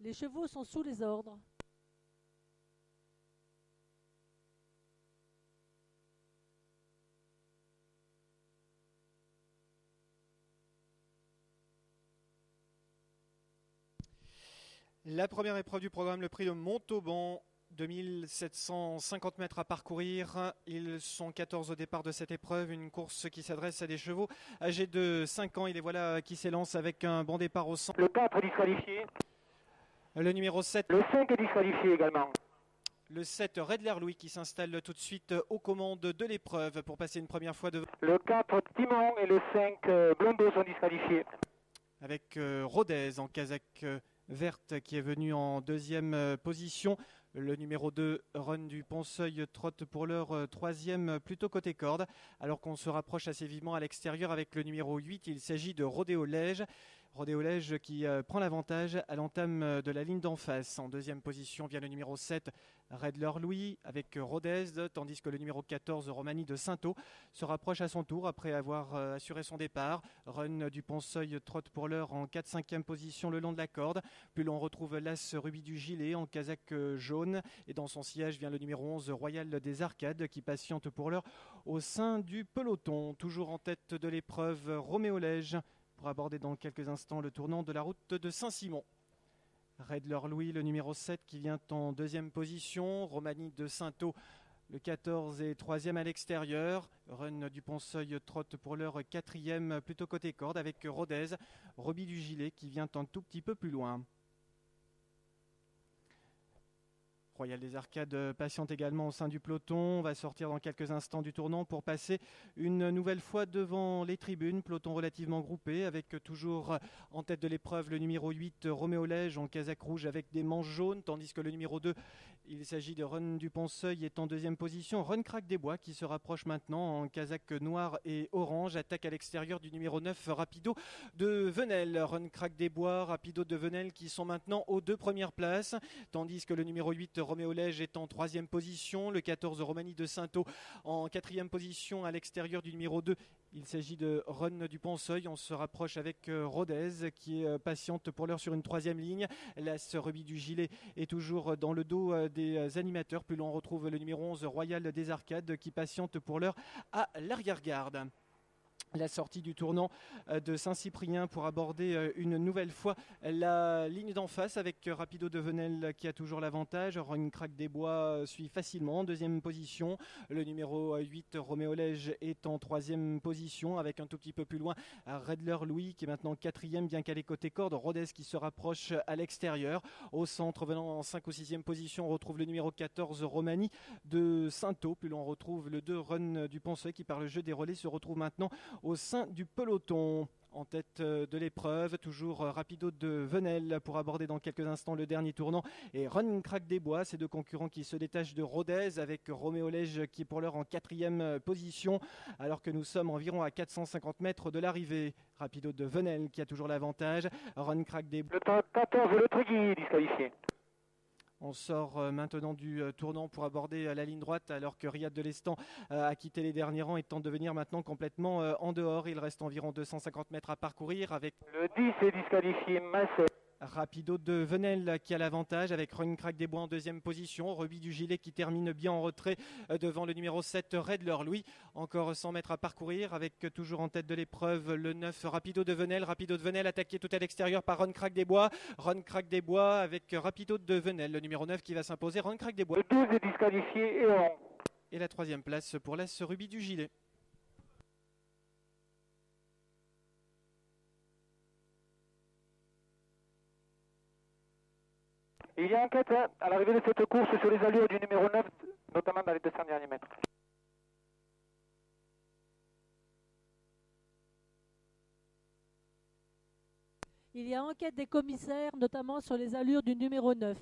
Les chevaux sont sous les ordres. La première épreuve du programme, le prix de Montauban, 2750 mètres à parcourir. Ils sont 14 au départ de cette épreuve, une course qui s'adresse à des chevaux âgés de 5 ans. Et les voilà qui s'élancent avec un bon départ au centre. Le 4 est disqualifié. Le numéro 7. Le 5 est disqualifié également. Le 7, Redler Louis, qui s'installe tout de suite aux commandes de l'épreuve pour passer une première fois devant. Le 4, Timon et le 5, Blondeau sont disqualifiés. Avec Rodez en casaque verte qui est venu en deuxième position. Le numéro 2, Run du Pont-Seuil, trotte pour l'heure troisième, plutôt côté corde. Alors qu'on se rapproche assez vivement à l'extérieur avec le numéro 8, il s'agit de Rodéo Lège. Rodéo Lège qui prend l'avantage à l'entame de la ligne d'en face. En deuxième position vient le numéro 7, Redler Louis avec Rodez, tandis que le numéro 14, Romani de Sainteau, se rapproche à son tour après avoir assuré son départ. Run du Pont-Seuil trotte pour l'heure en 4-5e position le long de la corde. Puis l'on retrouve l'As Ruby du Gilet en casaque jaune. Et dans son sillage vient le numéro 11, Royal des Arcades, qui patiente pour l'heure au sein du peloton. Toujours en tête de l'épreuve, Roméo Lège, pour aborder dans quelques instants le tournant de la route de Saint-Simon. Redler Louis, le numéro 7, qui vient en deuxième position. Romani de Sainteau, le 14 et troisième à l'extérieur. Run du Pont-Seuil trotte pour l'heure quatrième, plutôt côté corde, avec Rodez. Roby du Gilet qui vient un tout petit peu plus loin. Royal des Arcades patiente également au sein du peloton. On va sortir dans quelques instants du tournant pour passer une nouvelle fois devant les tribunes. Peloton relativement groupé avec toujours en tête de l'épreuve le numéro 8, Roméo Lège en casaque rouge avec des manches jaunes. Tandis que le numéro 2, il s'agit de Run du Pont-Seuil, est en deuxième position. Run Crack des Bois qui se rapproche maintenant en casaque noir et orange. Attaque à l'extérieur du numéro 9, Rapido de Venelle. Run Crack des Bois, Rapido de Venelle qui sont maintenant aux deux premières places. Tandis que le numéro 8, Roméo Lège, est en troisième position. Le 14, Romani de Sainteau, en quatrième position à l'extérieur du numéro 2. Il s'agit de Run du Pont-Seuil. On se rapproche avec Rodez qui est patiente pour l'heure sur une troisième ligne. L'As Ruby du Gilet est toujours dans le dos des animateurs. Puis l'on retrouve le numéro 11, Royal des Arcades, qui patiente pour l'heure à l'arrière-garde. La sortie du tournant de Saint-Cyprien pour aborder une nouvelle fois la ligne d'en face avec Rapido de Venelle qui a toujours l'avantage. Run Crack des Bois suit facilement en deuxième position. Le numéro 8, Roméo Lège, est en troisième position avec un tout petit peu plus loin Redler Louis qui est maintenant quatrième, bien qu'à les côtés cordes. Rodez qui se rapproche à l'extérieur. Au centre, venant en 5 ou 6e position, on retrouve le numéro 14, Romani de Sainteau. Puis l'on retrouve le 2, Run du Pont-Seuil, qui par le jeu des relais se retrouve maintenant au sein du peloton. En tête de l'épreuve, toujours Rapido de Venelle pour aborder dans quelques instants le dernier tournant, et Run Crack des Bois, ces deux concurrents qui se détachent de Rodez avec Roméo Lège qui est pour l'heure en quatrième position, alors que nous sommes environ à 450 mètres de l'arrivée. Rapido de Venelle qui a toujours l'avantage. Run Crack des Bois. Le 14, Le Trugui, disqualifié. On sort maintenant du tournant pour aborder la ligne droite, alors que Riyad de l'Estan a quitté les derniers rangs et tente de venir maintenant complètement en dehors. Il reste environ 250 mètres à parcourir avec le 10 est disqualifié, Massé. Rapido de Venelle qui a l'avantage avec Run Crack des Bois en deuxième position. Ruby du Gilet qui termine bien en retrait devant le numéro 7, Redler Louis. Encore 100 mètres à parcourir avec toujours en tête de l'épreuve le 9, Rapido de Venelle. Rapido de Venelle attaqué tout à l'extérieur par Run Crack des Bois. Run Crack des Bois avec Rapido de Venelle, le numéro 9 qui va s'imposer. Run Crack des Bois. Le 12 est disqualifié et on. Et la troisième place pour l'As Ruby du Gilet. Il y a enquête à l'arrivée de cette course sur les allures du numéro 9, notamment dans les 200 derniers mètres. Il y a enquête des commissaires, notamment sur les allures du numéro 9.